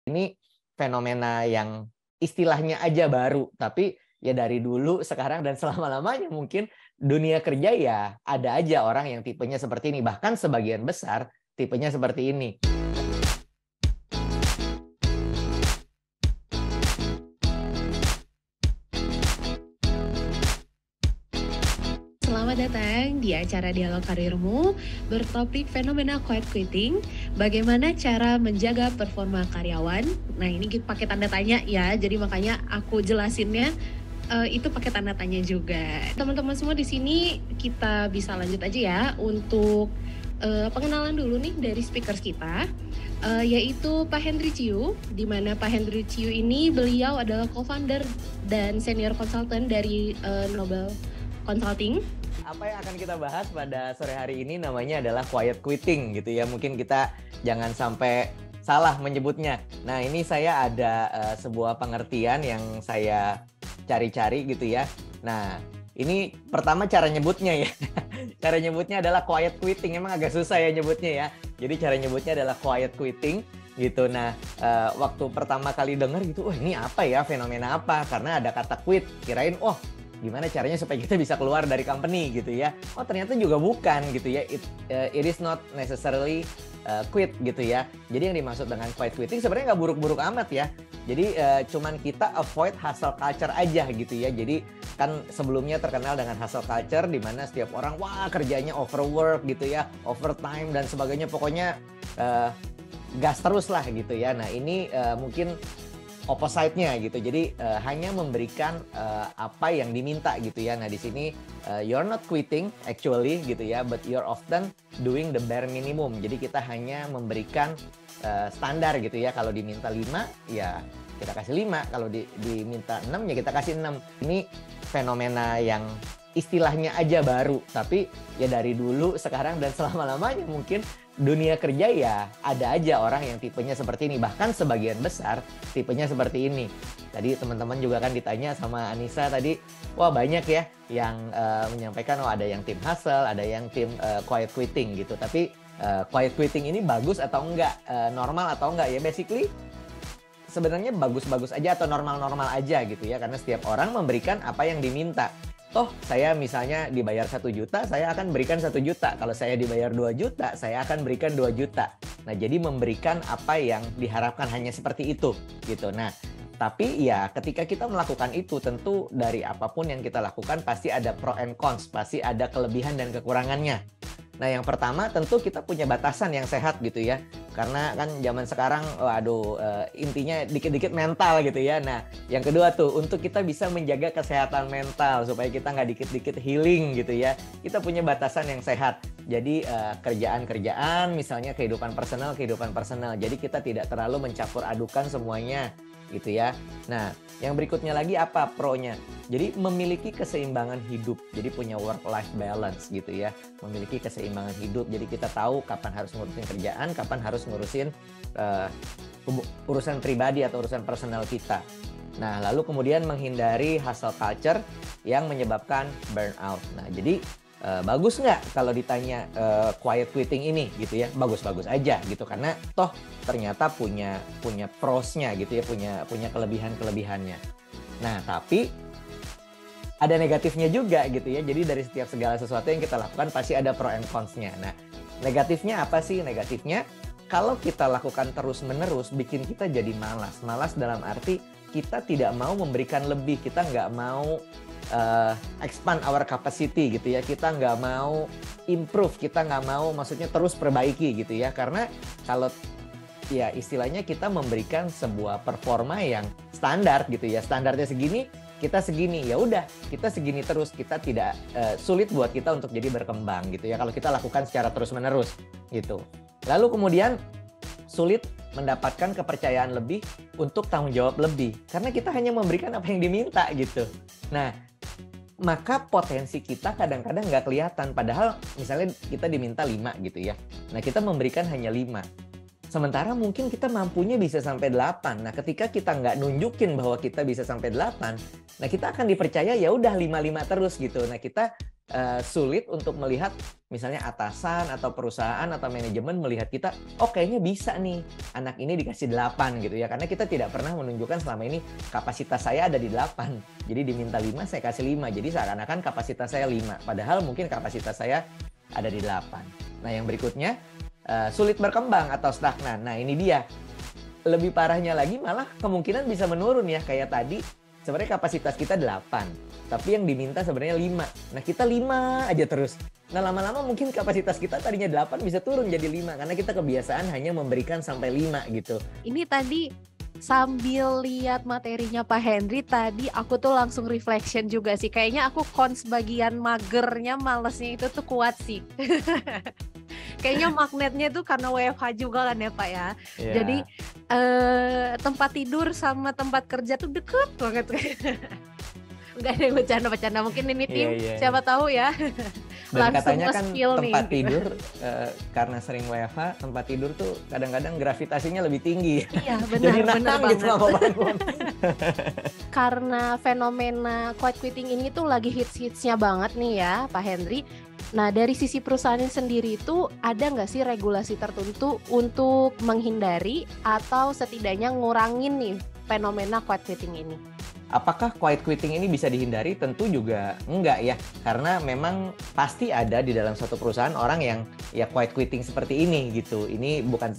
Ini fenomena yang istilahnya aja baru, tapi ya dari dulu, sekarang, dan selama-lamanya mungkin dunia kerja ya ada aja orang yang tipenya seperti ini. Bahkan sebagian besar tipenya seperti ini. Selamat datang di acara Dialog Karirmu bertopik fenomena quiet quitting, bagaimana cara menjaga performa karyawan. Nah, ini pakai tanda tanya ya, jadi makanya aku jelasinnya itu pakai tanda tanya juga. Teman-teman semua di sini kita bisa lanjut aja ya untuk pengenalan dulu nih dari speakers kita, yaitu Pak Hendry Chiu, di mana Pak Hendry Chiu ini beliau adalah co-founder dan senior consultant dari Nobel Consulting. Apa yang akan kita bahas pada sore hari ini namanya adalah quiet quitting gitu ya. Mungkin kita jangan sampai salah menyebutnya. Nah, ini saya ada sebuah pengertian yang saya cari-cari gitu ya. Nah, ini pertama cara nyebutnya ya. Cara nyebutnya adalah quiet quitting. Emang agak susah ya nyebutnya ya. Jadi cara nyebutnya adalah quiet quitting gitu. Nah, waktu pertama kali denger gitu, wah ini apa ya, fenomena apa? Karena ada kata quit, kirain gimana caranya supaya kita bisa keluar dari company gitu ya. Oh, ternyata juga bukan gitu ya. It is not necessarily quit gitu ya. Jadi yang dimaksud dengan quiet quitting sebenarnya nggak buruk-buruk amat ya. Jadi cuman kita avoid hustle culture aja gitu ya. Jadi kan sebelumnya terkenal dengan hustle culture di mana setiap orang wah kerjanya overwork gitu ya, overtime dan sebagainya. Pokoknya gas terus lah gitu ya. Nah, ini mungkin opposite-nya gitu. Jadi hanya memberikan apa yang diminta gitu ya. Nah, di sini you're not quitting actually gitu ya, but you're often doing the bare minimum. Jadi kita hanya memberikan standar gitu ya. Kalau diminta 5 ya kita kasih 5, kalau diminta 6 ya kita kasih 6. Ini fenomena yang istilahnya aja baru, tapi ya dari dulu, sekarang, dan selama-lamanya mungkin dunia kerja ya ada aja orang yang tipenya seperti ini. Bahkan sebagian besar tipenya seperti ini. Tadi teman-teman juga kan ditanya sama Anissa tadi, wah banyak ya yang menyampaikan ada yang tim hustle, ada yang tim quiet quitting gitu. Tapi quiet quitting ini bagus atau enggak, normal atau enggak ya, basically sebenarnya bagus-bagus aja atau normal-normal aja gitu ya. Karena setiap orang memberikan apa yang diminta. Toh saya misalnya dibayar 1 juta, saya akan berikan 1 juta. Kalau saya dibayar 2 juta, saya akan berikan 2 juta. Nah, jadi memberikan apa yang diharapkan hanya seperti itu gitu. Nah, tapi ya ketika kita melakukan itu, tentu dari apapun yang kita lakukan pasti ada pro and cons, pasti ada kelebihan dan kekurangannya. Nah, yang pertama tentu kita punya batasan yang sehat gitu ya. Karena kan zaman sekarang, intinya dikit-dikit mental gitu ya. Nah, yang kedua tuh, untuk kita bisa menjaga kesehatan mental, supaya kita nggak dikit-dikit healing gitu ya. Kita punya batasan yang sehat. Jadi, kerjaan-kerjaan, misalnya kehidupan personal. Jadi kita tidak terlalu mencampur adukan semuanya gitu ya. Nah, yang berikutnya lagi apa pro-nya? Jadi memiliki keseimbangan hidup. Jadi punya work-life balance gitu ya. Memiliki keseimbangan hidup. Jadi kita tahu kapan harus ngurusin kerjaan, kapan harus ngurusin urusan pribadi atau urusan personal kita. Nah, lalu kemudian menghindari hustle culture yang menyebabkan burnout. Nah, jadi bagus nggak kalau ditanya quiet quitting ini gitu ya? Bagus-bagus aja gitu, karena toh ternyata punya pros-nya gitu ya, punya kelebihan-kelebihannya. Nah, tapi ada negatifnya juga gitu ya. Jadi dari setiap segala sesuatu yang kita lakukan pasti ada pro and cons-nya. Nah, negatifnya apa sih? Negatifnya kalau kita lakukan terus-menerus bikin kita jadi malas. Malas dalam arti kita tidak mau memberikan lebih, kita nggak mau expand our capacity gitu ya, kita nggak mau improve, kita nggak mau maksudnya terus perbaiki gitu ya. Karena kalau ya istilahnya kita memberikan sebuah performa yang standar gitu ya, standarnya segini, kita segini, ya udah kita segini terus, kita tidak sulit buat kita untuk jadi berkembang gitu ya kalau kita lakukan secara terus-menerus gitu. Lalu kemudian sulit mendapatkan kepercayaan lebih untuk tanggung jawab lebih karena kita hanya memberikan apa yang diminta gitu. Nah, maka potensi kita kadang-kadang nggak kelihatan. Padahal misalnya kita diminta 5 gitu ya. Nah, kita memberikan hanya 5. Sementara mungkin kita mampunya bisa sampai 8. Nah, ketika kita nggak nunjukin bahwa kita bisa sampai 8, nah kita akan dipercaya ya udah 5-5 terus gitu. Nah, kita sulit untuk melihat misalnya atasan atau perusahaan atau manajemen melihat kita, oh kayaknya bisa nih anak ini dikasih 8 gitu ya. Karena kita tidak pernah menunjukkan selama ini kapasitas saya ada di 8. Jadi diminta 5, saya kasih 5. Jadi seakan-akan kapasitas saya 5. Padahal mungkin kapasitas saya ada di 8. Nah yang berikutnya, sulit berkembang atau stagnan. Nah ini dia. Lebih parahnya lagi malah kemungkinan bisa menurun ya. Kayak tadi sebenarnya kapasitas kita 8. Tapi yang diminta sebenarnya 5. Nah kita 5 aja terus. Nah lama-lama mungkin kapasitas kita tadinya 8 bisa turun jadi 5. Karena kita kebiasaan hanya memberikan sampai 5 gitu. Ini tadi sambil lihat materinya Pak Henry tadi aku tuh langsung reflection juga sih. Kayaknya aku cons bagian magernya, malesnya itu tuh kuat sih. Kayaknya magnetnya tuh karena WFH juga kan ya Pak ya. Yeah. Jadi tempat tidur sama tempat kerja tuh deket banget. Enggak ada yang bercanda-bercanda, mungkin ini tim siapa tahu ya. Dan langsung katanya kan tempat nih. tidur karena sering WFH, tempat tidur tuh kadang-kadang gravitasinya lebih tinggi. Iya benar. Jadi benar gitu mau bangun. Karena fenomena quiet quitting ini tuh lagi hits-hitsnya banget nih ya Pak Henry. Nah dari sisi perusahaan sendiri itu ada nggak sih regulasi tertentu untuk menghindari atau setidaknya ngurangin nih fenomena quiet quitting ini? Apakah quiet quitting ini bisa dihindari? Tentu juga enggak ya. Karena memang pasti ada di dalam suatu perusahaan orang yang ya quiet quitting seperti ini gitu. Ini bukan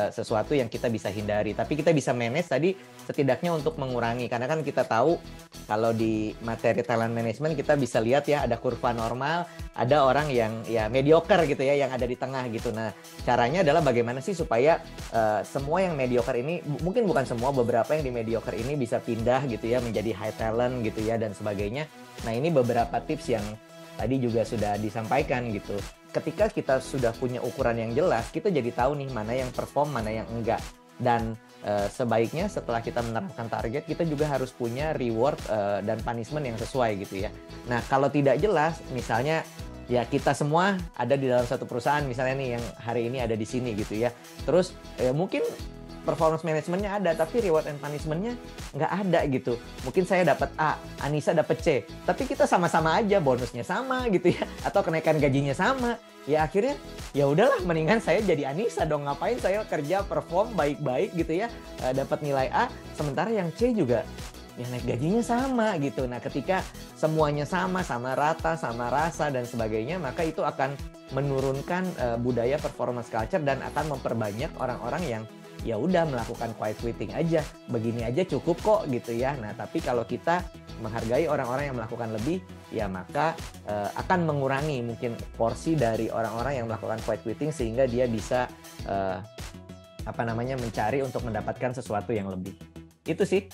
sesuatu yang kita bisa hindari. Tapi kita bisa manage tadi setidaknya untuk mengurangi. Karena kan kita tahu kalau di materi talent management kita bisa lihat ya ada kurva normal, ada orang yang ya mediocre gitu ya, yang ada di tengah gitu. Nah caranya adalah bagaimana sih supaya semua yang mediocre ini, mungkin bukan semua, beberapa yang di mediocre ini bisa pindah gitu ya menjadi high talent gitu ya dan sebagainya. Nah ini beberapa tips yang tadi juga sudah disampaikan gitu. Ketika kita sudah punya ukuran yang jelas, kita jadi tahu nih mana yang perform, mana yang enggak. Dan sebaiknya setelah kita menerapkan target, kita juga harus punya reward dan punishment yang sesuai gitu ya. Nah kalau tidak jelas, misalnya ya kita semua ada di dalam satu perusahaan misalnya nih yang hari ini ada di sini gitu ya. Terus mungkin performance manajemennya ada, tapi reward and punishment-nya nggak ada gitu. Mungkin saya dapat A, Anissa dapat C, tapi kita sama-sama aja, bonusnya sama gitu ya, atau kenaikan gajinya sama. Ya akhirnya ya udahlah, mendingan saya jadi Anissa dong, ngapain saya kerja perform baik-baik gitu ya, dapat nilai A, sementara yang C juga ya naik gajinya sama gitu. Nah ketika semuanya sama rata, sama rasa dan sebagainya, maka itu akan menurunkan budaya performance culture dan akan memperbanyak orang-orang yang ya udah melakukan quiet quitting aja, begini aja cukup kok gitu ya. Nah tapi kalau kita menghargai orang-orang yang melakukan lebih, ya maka akan mengurangi mungkin porsi dari orang-orang yang melakukan quiet quitting sehingga dia bisa mencari untuk mendapatkan sesuatu yang lebih. Itu sih.